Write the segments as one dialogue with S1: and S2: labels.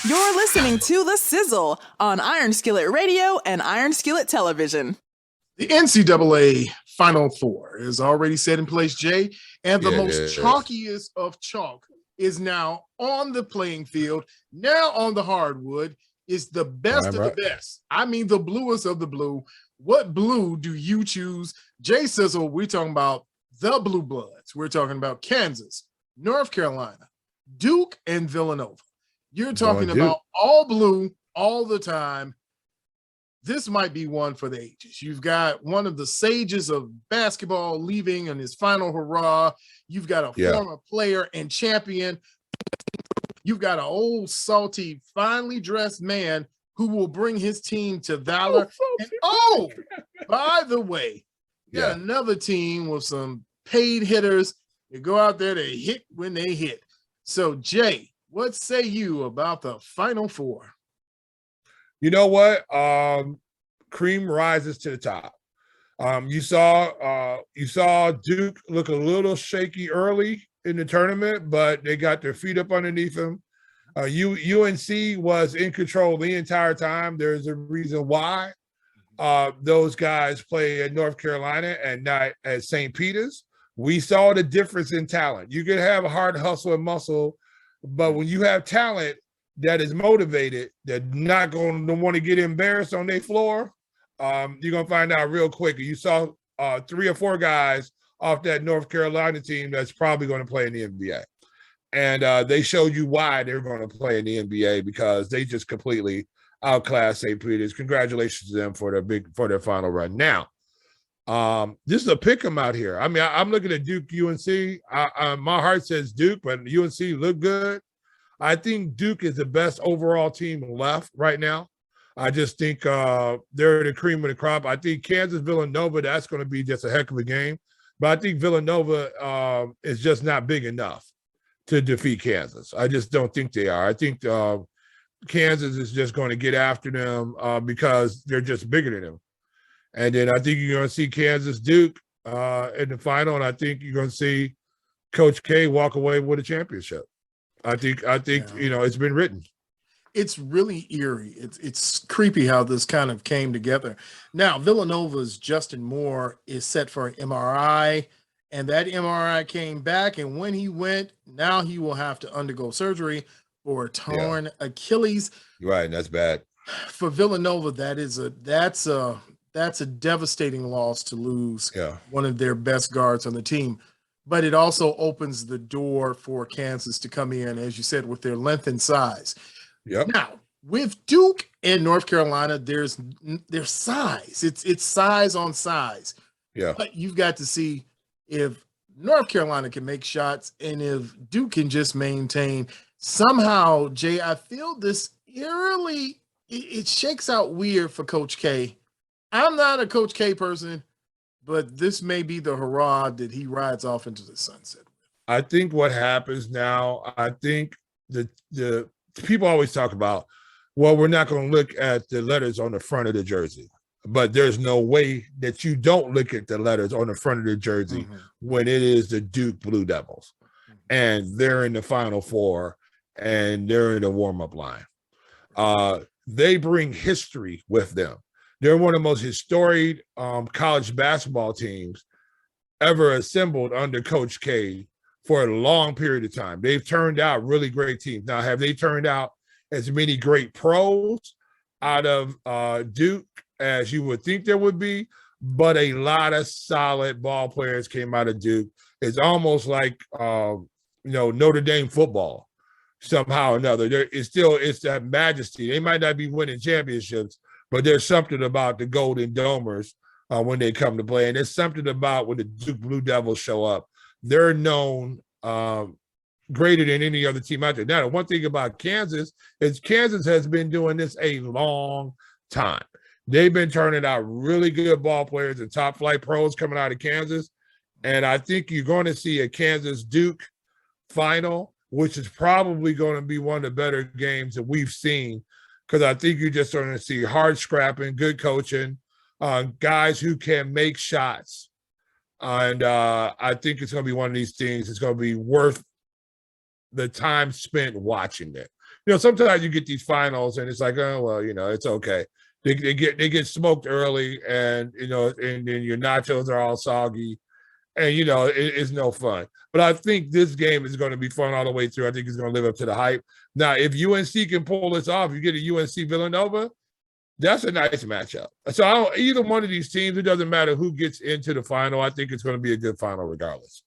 S1: You're listening to The Sizzle on Iron Skillet Radio and Iron Skillet Television.
S2: The NCAA Final Four is already set in place, Jay, and the most chalkiest of chalk is now on the playing field, now on the hardwood, is the best of the best. I mean, the bluest of the blue. What blue do you choose? Jay Sizzle, we're talking about the Blue Bloods. We're talking about Kansas, North Carolina, Duke, and Villanova. You're talking about all blue all the time. This might be one for the ages. You've got one of the sages of basketball leaving on his final hurrah. You've got a former player and champion. You've got an old, salty, finely dressed man who will bring his team to valor. By the way, you got another team with some paid hitters. They go out there, they hit when they hit. So, Jay, what say you about the Final Four?
S3: You know what? Cream rises to the top. You saw Duke look a little shaky early in the tournament, but they got their feet up underneath them. UNC was in control the entire time. There's a reason why those guys play at North Carolina and not at St. Peter's. We saw the difference in talent. You can have a hard hustle and muscle, but when you have talent that is motivated, they're not going to want to get embarrassed on their floor. You're going to find out real quick. You saw 3 or 4 guys off that North Carolina team that's probably going to play in the NBA. And they showed you why they're going to play in the NBA, because they just completely outclassed St. Peter's. Congratulations to them for their final run. Now, this is a pick 'em out here. I mean, I'm looking at Duke UNC. My heart says Duke, but UNC look good. I think Duke is the best overall team left right now. I just think they're the cream of the crop. I think Kansas, Villanova, that's going to be just a heck of a game. But I think Villanova is just not big enough to defeat Kansas. I just don't think they are. I think Kansas is just going to get after them because they're just bigger than them. And then I think you're going to see Kansas Duke in the final, and I think you're going to see Coach K walk away with a championship. I think it's been written.
S2: It's really eerie. It's creepy how this kind of came together. Now, Villanova's Justin Moore is set for an MRI, and that MRI came back, and when he went, now he will have to undergo surgery for a torn Achilles.
S3: Right, and that's bad.
S2: For Villanova, that's a devastating loss to lose one of their best guards on the team. But it also opens the door for Kansas to come in, as you said, with their length and size.
S3: Yep.
S2: Now, with Duke and North Carolina, there's size. It's size on size.
S3: Yeah.
S2: But you've got to see if North Carolina can make shots and if Duke can just maintain. Somehow, Jay, I feel this eerily, it shakes out weird for Coach K. I'm not a Coach K person, but this may be the hurrah that he rides off into the sunset.
S3: I think what happens now, I think the people always talk about, well, we're not going to look at the letters on the front of the jersey. But there's no way that you don't look at the letters on the front of the jersey when it is the Duke Blue Devils. And they're in the Final Four, and they're in the warm-up line. They bring history with them. They're one of the most historic college basketball teams ever assembled under Coach K for a long period of time. They've turned out really great teams. Now, have they turned out as many great pros out of Duke as you would think there would be? But a lot of solid ball players came out of Duke. It's almost like, Notre Dame football somehow or another. It's that majesty. They might not be winning championships, but there's something about the Golden Domers when they come to play. And there's something about when the Duke Blue Devils show up. They're known greater than any other team out there. Now, the one thing about Kansas is Kansas has been doing this a long time. They've been turning out really good ball players and top flight pros coming out of Kansas. And I think you're going to see a Kansas-Duke final, which is probably going to be one of the better games that we've seen, because I think you're just going to see hard scrapping, good coaching, guys who can make shots. And I think it's going to be one of these things. It's going to be worth the time spent watching it. sometimes you get these finals and it's like, oh well, it's okay. They get smoked early, and and then your nachos are all soggy, and it's no fun. But I think this game is going to be fun all the way through. I think it's going to live up to the hype. Now, if UNC can pull this off, you get a UNC Villanova, that's a nice matchup. So either one of these teams, it doesn't matter who gets into the final. I think it's going to be a good final regardless.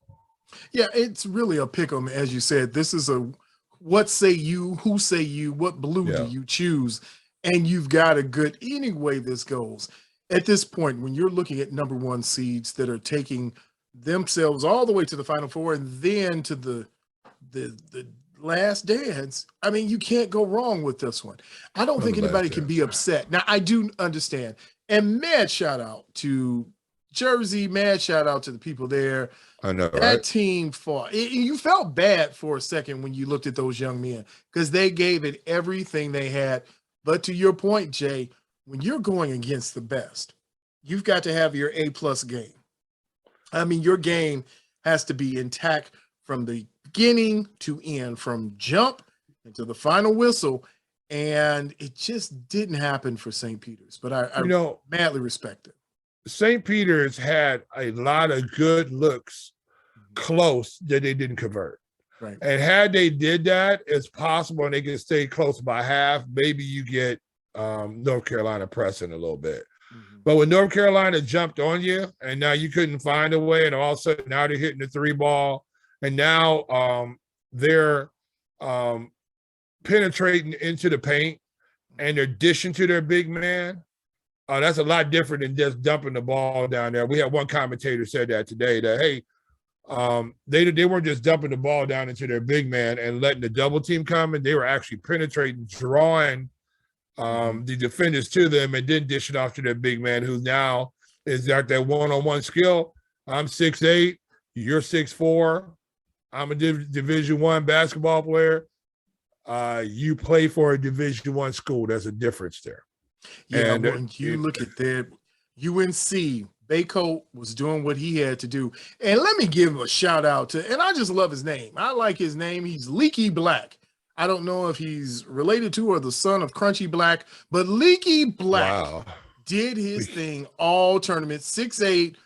S2: Yeah, it's really a pick 'em, as you said. This is a what say you, who say you, what blue do you choose? And you've got a good, any way this goes. At this point, when you're looking at number one seeds that are taking themselves all the way to the Final Four and then to the last dance, I mean, you can't go wrong with this one. I don't think anybody can be upset. Now, I do understand. And mad shout out to Jersey, mad shout out to the people there.
S3: I know, right?
S2: That team fought. You felt bad for a second when you looked at those young men because they gave it everything they had. But to your point, Jay, when you're going against the best, you've got to have your A-plus game. I mean, your game has to be intact from the beginning to end, from jump into the final whistle. And it just didn't happen for St. Peter's. But I madly respect it.
S3: St. Peter's had a lot of good looks close that they didn't convert.
S2: Right.
S3: And had they did that, it's possible and they can stay close by half. Maybe you get North Carolina pressing a little bit. Mm-hmm. But when North Carolina jumped on you and now you couldn't find a way, and all of a sudden now they're hitting the 3-ball, and now they're penetrating into the paint and they're dishing to their big man. That's a lot different than just dumping the ball down there. We had one commentator said that today, that, hey, they weren't just dumping the ball down into their big man and letting the double team come, and they were actually penetrating, drawing the defenders to them, and then dishing off to their big man, who now is got that one-on-one skill. I'm 6'8", you're 6'4". I'm a Division I basketball player. You play for a Division I school. There's a difference there.
S2: Yeah, and when you look at that, UNC, Baycoat was doing what he had to do. And let me give him a shout out to, and I just love his name. I like his name. He's Leaky Black. I don't know if he's related to or the son of Crunchy Black, but Leaky Black did his thing all tournament. 6'8",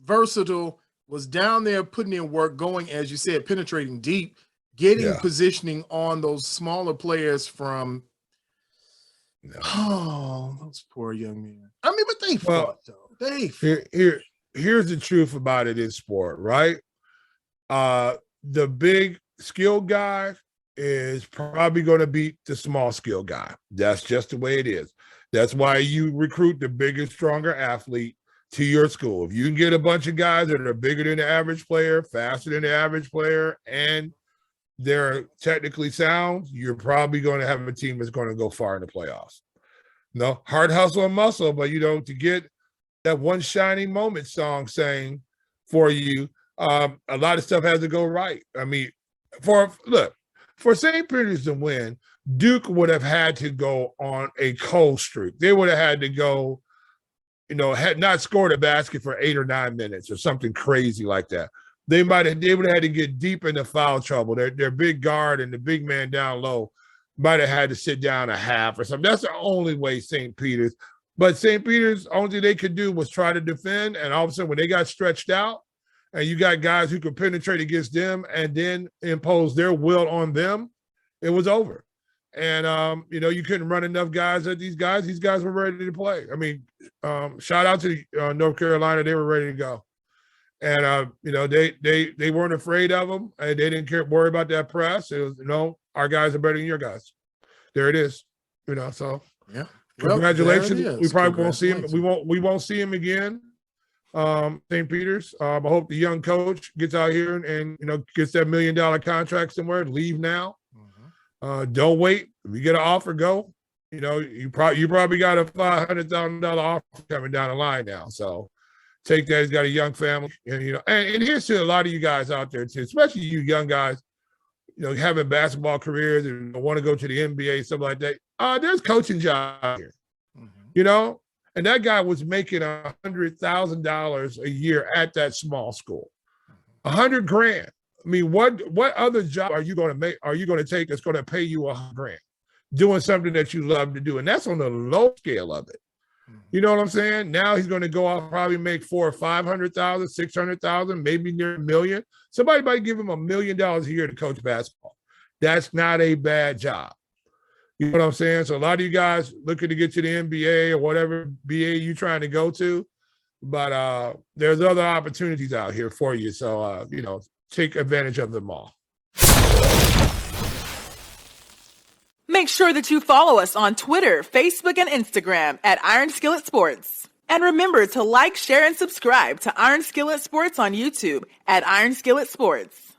S2: versatile, was down there putting in work, going, as you said, penetrating deep, getting positioning on those smaller players from those poor young men. I mean, but they fought, though. They fought.
S3: Here's the truth about it in sport, right? The big skill guy is probably going to beat the small skill guy. That's just the way it is. That's why you recruit the bigger, stronger athlete to your school. If you can get a bunch of guys that are bigger than the average player, faster than the average player, and they're technically sound, you're probably going to have a team that's going to go far in the playoffs. No, hard hustle and muscle, but to get that one shining moment song saying for you, a lot of stuff has to go right. I mean, for St. Peter's to win, Duke would have had to go on a cold streak. They would have had to go, had not scored a basket for 8 or 9 minutes or something crazy like that. They would have had to get deep into foul trouble. Their big guard and the big man down low might have had to sit down a half or something. That's the only way St. Peter's. But St. Peter's, only thing they could do was try to defend, and all of a sudden when they got stretched out and you got guys who could penetrate against them and then impose their will on them, it was over. And, you couldn't run enough guys at these guys. These guys were ready to play. I mean, shout out to North Carolina. They were ready to go. And, they weren't afraid of them. And they didn't worry about that press. It was, our guys are better than your guys. There it is. So
S2: yeah.
S3: Congratulations. We probably won't see him. We won't see him again. St. Peter's. I hope the young coach gets out here and gets that $1 million contract somewhere. Leave now. Don't wait. If you get an offer, go. You probably got a $500,000 offer coming down the line now. So take that. He's got a young family, and here's to a lot of you guys out there too, especially you young guys, having basketball careers and want to go to the NBA, something like that. There's coaching jobs here, and that guy was making $100,000 a year at that small school, $100,000. I mean, what other job are you going to make? Are you going to take that's going to pay you $100,000? doing something that you love to do. And that's on the low scale of it. You know what I'm saying? Now he's going to go out, probably make $400,000 or $500,000, $600,000, maybe near $1 million. Somebody might give him $1 million a year to coach basketball. That's not a bad job. You know what I'm saying? So a lot of you guys looking to get to the NBA or whatever BA you're trying to go to, but there's other opportunities out here for you. So, take advantage of them all.
S1: Make sure that you follow us on Twitter, Facebook, and Instagram at Iron Skillet Sports. And remember to like, share, and subscribe to Iron Skillet Sports on YouTube at Iron Skillet Sports.